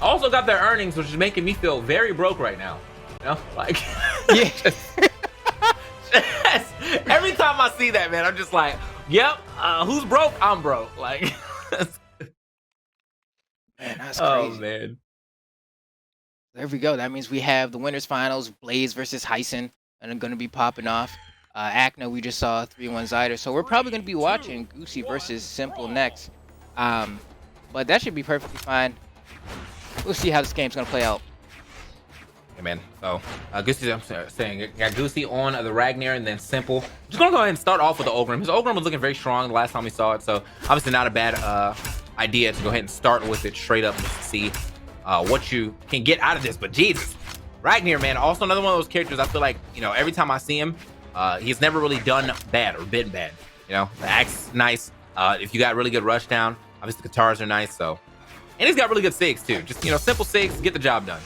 also got their earnings, which is making me feel very broke right now. You know, like Yeah. just, every time I see that, man, I'm just like, yep, who's broke? I'm broke. Like, Man, that's oh crazy. man. There we go. That means we have the winners finals, Blaze versus Hyson, and I'm going to be popping off. Acna, we just saw 3-1 Zyder. So we're probably going to be watching Goosey versus Simple next. But that should be perfectly fine. We'll see how this game's going to play out. Yeah, man. So, Goosey, I'm saying, got Goosey on the Ragnar and then Simple. Just gonna go ahead and start off with the Ogrim. His Ogrim was looking very strong the last time we saw it, so obviously not a bad idea to go ahead and start with it straight up just to see what you can get out of this. But Jesus, Ragnar, man, also another one of those characters I feel like, you know, every time I see him, he's never really done bad or been bad. You know, the axe is nice. If you got really good rush down, obviously the guitars are nice. So, and he's got really good SIGs too. Just, you know, simple SIGs, get the job done.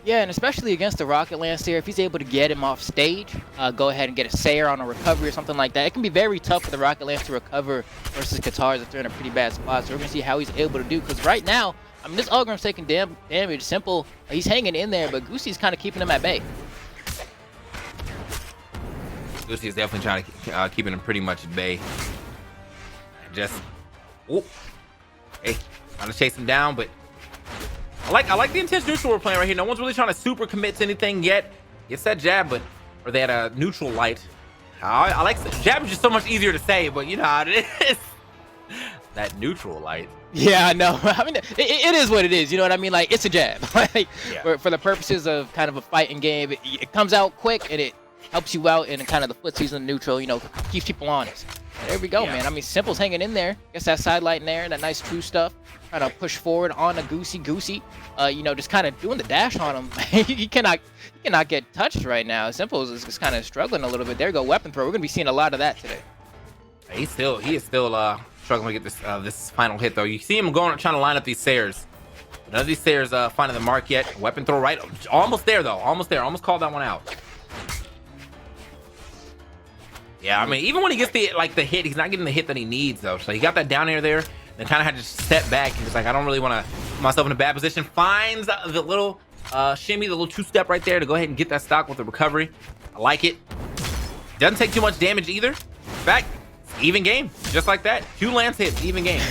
Yeah, and especially against the Rocket Lancer, if he's able to get him off stage, go ahead and get a Sayer on a recovery or something like that. It can be very tough for the Rocket Lancer to recover versus guitars if they're in a pretty bad spot. So we're going to see how he's able to do. Because right now, I mean, this Ogrim's taking damage. Simple, he's hanging in there, but Goosey's kind of keeping him at bay. Goosey is definitely trying to keeping him pretty much at bay. Just, oh, hey, trying to chase him down, but I like the intense neutral we're playing right here. No one's really trying to super commit to anything yet. Gets that jab, but or they had a neutral light. I like jab is just so much easier to say, but you know how it is. That neutral light. Yeah, I know. I mean, it is what it is. You know what I mean? Like, it's a jab. Like, Yeah. for the purposes of kind of a fighting game, it comes out quick and it helps you out in kind of the footsies and neutral. You know, keeps people honest. There we go, Yeah. man. I mean, Simple's hanging in there. Gets that side light in there, that nice true stuff. Trying to push forward on a Goosey. You know, just kind of doing the dash on him. he cannot get touched right now. Simple is kind of struggling a little bit. There you go, weapon throw. We're gonna be seeing a lot of that today. He is still struggling to get this final hit though. You see him trying to line up these Sayers. None of these Sayers finding the mark yet. Weapon throw right, almost there though. Almost there. Almost called that one out. Yeah, I mean, even when he gets the hit, he's not getting the hit that he needs though. So he got that down air there, and kind of had to step back and just like, I don't really want to put myself in a bad position. Finds the little shimmy, the little two-step right there to go ahead and get that stock with the recovery. I like it. Doesn't take too much damage either. In fact, even game, just like that. 2 lance hits, even game.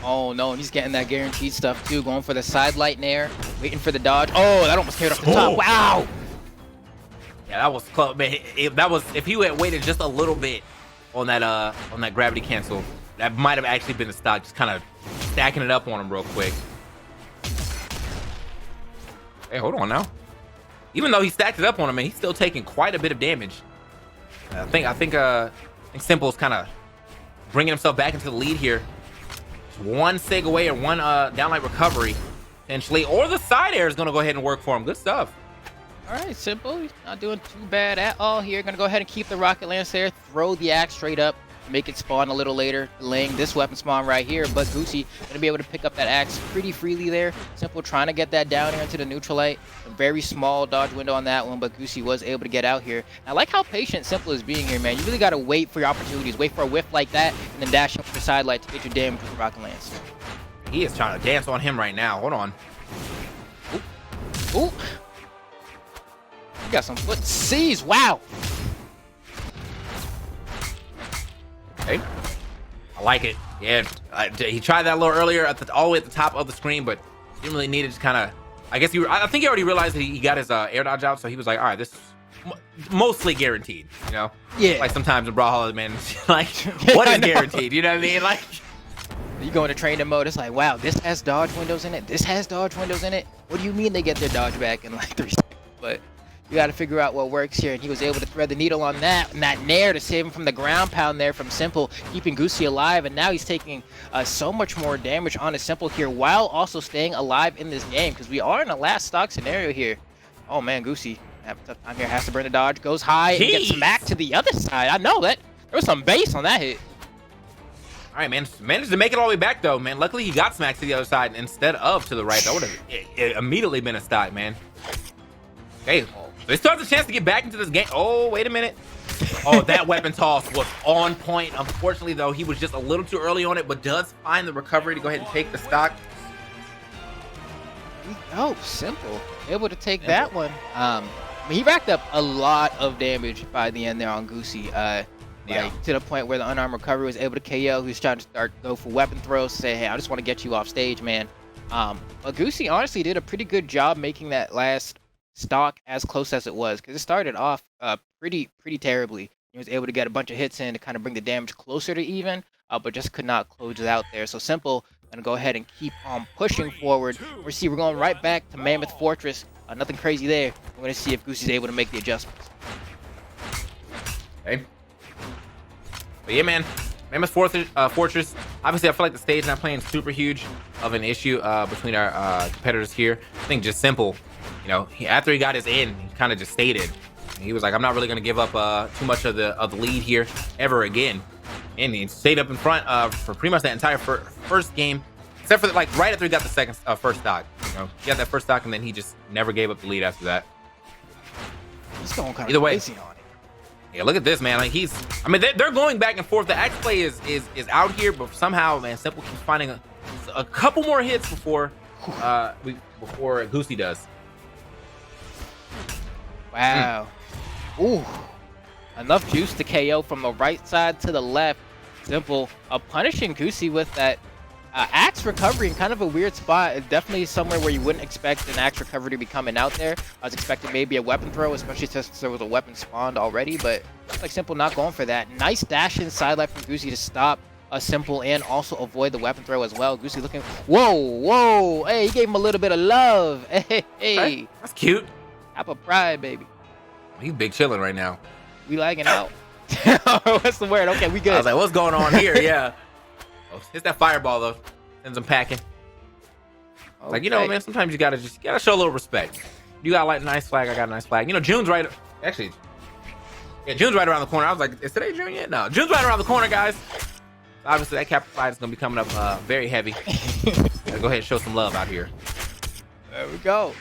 Oh no, and he's getting that guaranteed stuff too. Going for the side light in air, waiting for the dodge. Oh, that almost cleared off the top. Wow. Yeah, that was close, man. That was, if he had waited just a little bit on that gravity cancel, that might have actually been the stock. Just kind of stacking it up on him real quick. Hey, hold on now. Even though he stacked it up on him, man, he's still taking quite a bit of damage. I think Simple's kind of bringing himself back into the lead here. Just one SIG away or one downlight recovery, potentially, or the side air is going to go ahead and work for him. Good stuff. All right, Simple. He's not doing too bad at all here. Gonna go ahead and keep the Rocket Lance there. Throw the axe straight up. Make it spawn a little later. Delaying this weapon spawn right here. But Goosey gonna be able to pick up that axe pretty freely there. Simple trying to get that down here into the neutral light. A very small dodge window on that one, but Goosey was able to get out here. And I like how patient Simple is being here, man. You really gotta wait for your opportunities. Wait for a whiff like that, and then dash up the side light to get your damage with the Rocket Lance. He is trying to dance on him right now. Hold on. Ooh. Got some foot C's. Wow. Okay. I like it. Yeah, he tried that a little earlier all the way at the top of the screen, but didn't really need it. Just kind of, I guess I think he already realized that he got his air dodge out, so he was like, all right, this is mostly guaranteed, you know? Yeah. Like sometimes in Brawlhalla, man, like, what is guaranteed? You know what I mean? Like, You go into training mode, it's like, wow, this has dodge windows in it. This has dodge windows in it. What do you mean they get their dodge back in like 3 seconds? But you got to figure out what works here, and he was able to thread the needle on that, and that nair to save him from the ground pound there from Simple, keeping Goosey alive, and now he's taking so much more damage on his Simple here, while also staying alive in this game, because we are in a last stock scenario here. Oh man, Goosey having a tough time here, has to burn the dodge, goes high, and gets smacked to the other side. I know that. There was some base on that hit. all right, man, managed to make it all the way back though, man. Luckily he got smacked to the other side instead of to the right. That would have immediately been a stock, man. Okay, they still have the chance to get back into this game. Oh, wait a minute. Oh, that weapon toss was on point. Unfortunately, though, he was just a little too early on it, but does find the recovery to go ahead and take the stock. Oh, simple. Able to take that one. He racked up a lot of damage by the end there on Goosey. Like, to the point where the unarmed recovery was able to KO. He's trying to go for weapon throws, say, hey, I just want to get you off stage, man. But Goosey honestly did a pretty good job making that last stock as close as it was, because it started off pretty terribly. He was able to get a bunch of hits in to kind of bring the damage closer to even, but just could not close it out there. So Simple gonna go ahead and keep on pushing forward. We're going right back to Mammoth Fortress. Nothing crazy there. We're gonna see if Goosey's able to make the adjustments. Okay. But yeah, man, Mammoth Fortress. Obviously, I feel like the stage not playing super huge of an issue between our competitors here. I think just Simple, you know, after he got his in, he kind of just stated, he was like, I'm not really gonna give up too much of the lead here ever again. And he stayed up in front for pretty much that entire first game, except for like right after he got the first stock. You know, he got that first stock, and then he just never gave up the lead after that. He's going kind Either of way, crazy on it. Yeah, look at this, man. Like I mean, they're going back and forth. The axe play is out here, but somehow, man, Simple keeps finding a couple more hits before Goosey does. Wow. Ooh. Enough juice to KO from the right side to the left. Simple punishing Goosey with that axe recovery in kind of a weird spot. Definitely somewhere where you wouldn't expect an axe recovery to be coming out there. I was expecting maybe a weapon throw, especially since there was a weapon spawned already, but looks like Simple not going for that. Nice dash inside left from Goosey to stop Simple and also avoid the weapon throw as well. Goosey looking, whoa, hey, he gave him a little bit of love. Hey, Okay, that's cute. Apple pride, baby. He's big chilling right now. We lagging out. What's the word? Okay, we good. I was like, what's going on here? Yeah. Oh, hits that fireball though. Sends him packing. Okay. Like, you know, man, sometimes you gotta show a little respect. You got like a nice flag, I got a nice flag. You know, June's right. Actually, yeah, June's right around the corner. I was like, is today June yet? No, June's right around the corner, guys. Obviously, that cap fight is gonna be coming up very heavy. Gotta go ahead and show some love out here. There we go.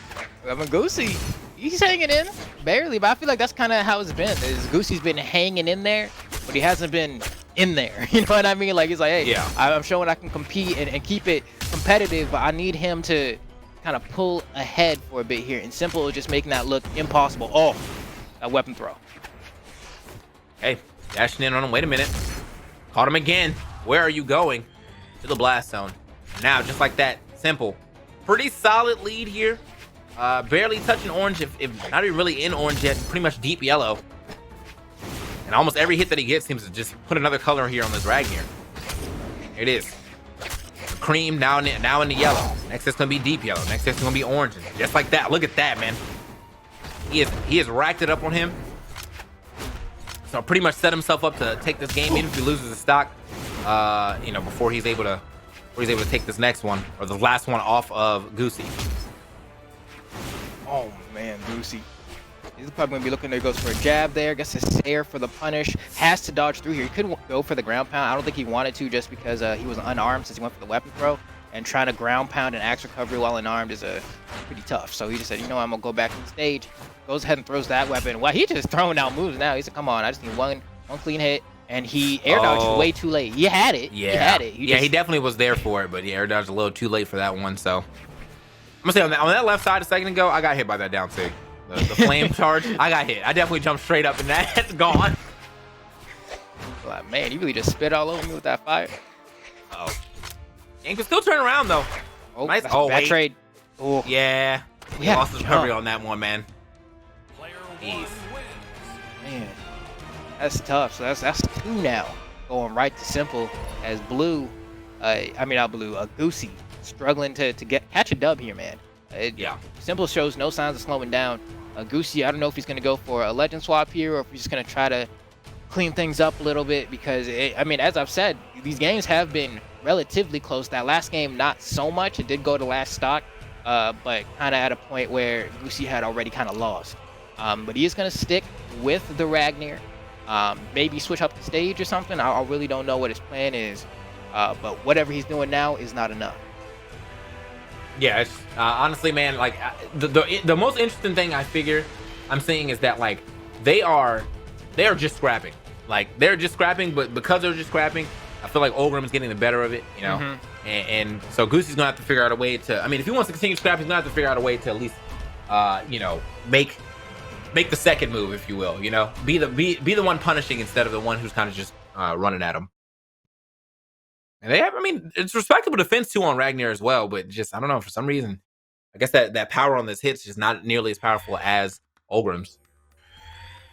I mean, Goosey, he's hanging in, barely, but I feel like that's kind of how it's been. Goosey's been hanging in there, but he hasn't been in there. You know what I mean? Like, he's like, hey, yeah, I'm showing I can compete and keep it competitive, but I need him to kind of pull ahead for a bit here. And Simple is just making that look impossible. Oh, that weapon throw. Hey, dashing in on him. Wait a minute. Caught him again. Where are you going? To the blast zone. Now, just like that, Simple. Pretty solid lead here. Barely touching orange, if not even really in orange yet. Pretty much deep yellow. And almost every hit that he gets seems to just put another color here on this Ragnar. Here it is. Cream now in the yellow. Next it's gonna be deep yellow. Next it's gonna be orange. Just like that. Look at that, man. He has racked it up on him. So pretty much set himself up to take this game, even if he loses the stock. You know, before he's able to take this next one or the last one off of Goosey. Oh man, Goosey. He's probably gonna be looking there. Goes for a jab there. Gets a snare for the punish. Has to dodge through here. He couldn't go for the ground pound. I don't think he wanted to, just because he was unarmed since he went for the weapon throw. And trying to ground pound and axe recovery while unarmed is pretty tough. So he just said, you know, I'm gonna go back to the stage. Goes ahead and throws that weapon. Wow, he just throwing out moves now. He said, come on, I just need one clean hit. And he air dodged way too late. He had it. Yeah, he had it. He definitely was there for it, but he air dodged a little too late for that one. So I'm gonna say on that left side a second ago, I got hit by that down sig. The flame charge, I got hit. I definitely jumped straight up and that's gone. Like, man, you really just spit all over me with that fire. Oh, and can still turn around though. Oh, nice. Oh, bad trade. Oh, yeah. He lost his recovery on that one, man. Jeez. Man, that's tough. So that's 2 now, going right to Simple as Blue. Goosey struggling to catch a dub here, man. Yeah. Simple shows no signs of slowing down. Goosey, I don't know if he's going to go for a legend swap here or if he's just going to try to clean things up a little bit because, as I've said, these games have been relatively close. That last game, not so much. It did go to last stock, but kind of at a point where Goosey had already kind of lost. But he is going to stick with the Ragnar. Maybe switch up the stage or something. I really don't know what his plan is. But whatever he's doing now is not enough. Yeah, it's, honestly, man, like the most interesting thing I'm seeing is that like they are just scrapping. Like they're just scrapping, but because they're just scrapping, I feel like Ogrim is getting the better of it. You know, And so Goosey's gonna have to figure out a way to. I mean, if he wants to continue scrapping, he's gonna have to figure out a way to at least, you know, make the second move, if you will. You know, be the one punishing instead of the one who's kind of just running at him. And they have, I mean, it's respectable defense too on Ragnar as well, but just I don't know, for some reason, I guess that power on this hit's just not nearly as powerful as Ulgrim's.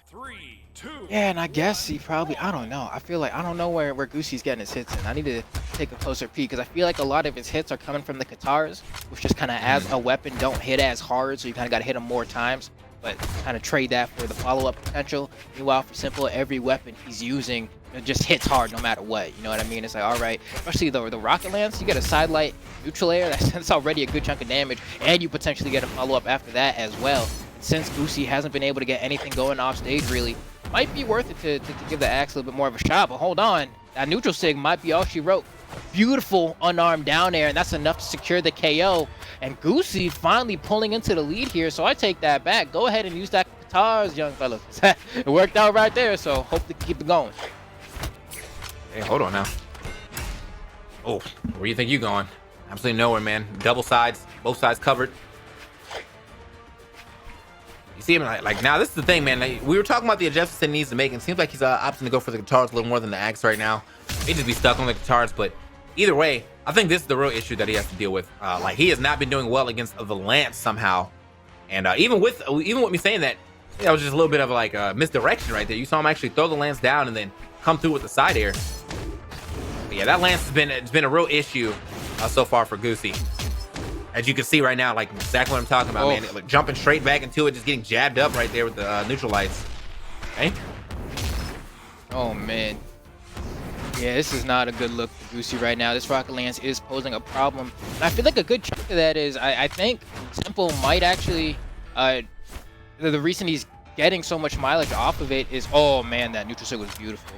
3, 2. Yeah, and I guess he probably, I don't know. I feel like I don't know where Goosey's getting his hits in. I need to take a closer peek because I feel like a lot of his hits are coming from the Katars, which just kind of as a weapon don't hit as hard, so you kind of got to hit them more times, but kind of trade that for the follow-up potential. Meanwhile, for Simple, every weapon he's using it just hits hard no matter what. You know what I mean? It's like, all right, especially the rocket lance, you get a side light neutral air, that's already a good chunk of damage, and you potentially get a follow-up after that as well. And since Goosey hasn't been able to get anything going off stage, really, might be worth it to give the axe a little bit more of a shot. But hold on, that neutral sig might be all she wrote. Beautiful unarmed down air, and that's enough to secure the KO. And Goosey finally pulling into the lead here, so I take that back. Go ahead and use that Katars, young fellas. It worked out right there, so hope to keep it going. Hey, hold on now. Oh, where you think you going? Absolutely nowhere, man. Double sides, both sides covered. You see him like now. This is the thing, man. Like, we were talking about the adjustments he needs to make, and it seems like he's opting to go for the guitars a little more than the axe right now. He just be stuck on the guitars, but either way, I think this is the real issue that he has to deal with. Like he has not been doing well against the lance somehow, and even with me saying that, that was just a little bit of like misdirection right there. You saw him actually throw the lance down and then come through with the side air. But yeah, that lance has been a real issue so far for Goosey. As you can see right now, like exactly what I'm talking about, man. Like, jumping straight back into it, just getting jabbed up right there with the neutral lights. Okay. Oh man. Yeah, this is not a good look for Goosey right now. This rocket lance is posing a problem. And I feel like a good chunk of that is I think Simple might actually the reason he's getting so much mileage off of it is, oh man, that neutral sig was beautiful.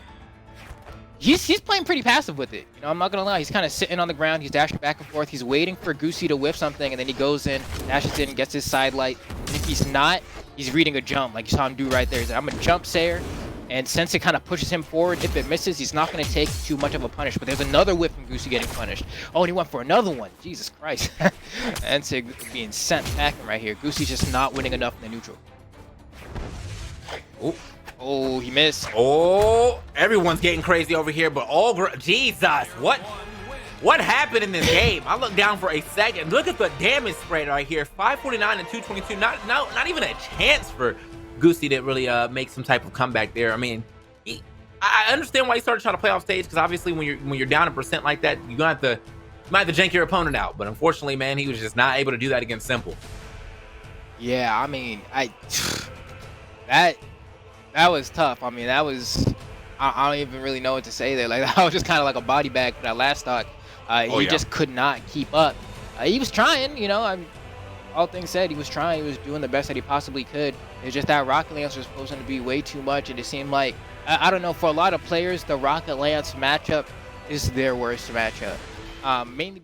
He's playing pretty passive with it. You know, I'm not gonna lie. He's kind of sitting on the ground. He's dashing back and forth. He's waiting for Goosey to whiff something, and then he goes in, dashes in, gets his side light. And if he's not, he's reading a jump, like you saw him do right there. He's like, I'm gonna jump Sayer, and since it kind of pushes him forward, if it misses, he's not gonna take too much of a punish. But there's another whip from Goosey getting punished. Oh, and he went for another one. Jesus Christ. And Sig being sent packing right here. Goosey's just not winning enough in the neutral. Oh. Oh, he missed. Oh, everyone's getting crazy over here, but Jesus, what happened in this game? I looked down for a second. Look at the damage spread right here, 549 and 222. Not even a chance for Goosey to really make some type of comeback there. I mean, I understand why he started trying to play off stage, because obviously when you're down a percent like that, you might have to jank your opponent out. But unfortunately, man, he was just not able to do that against Simple. Yeah, I mean, that was tough. I mean, that was, I don't even really know what to say there. Like, that was just kind of like a body bag for that last stock. He just could not keep up. He was trying, you know, all things said, he was trying. He was doing the best that he possibly could. It's just that rocket lance was supposed to be way too much, and it seemed like, I don't know, for a lot of players, the rocket lance matchup is their worst matchup. Mainly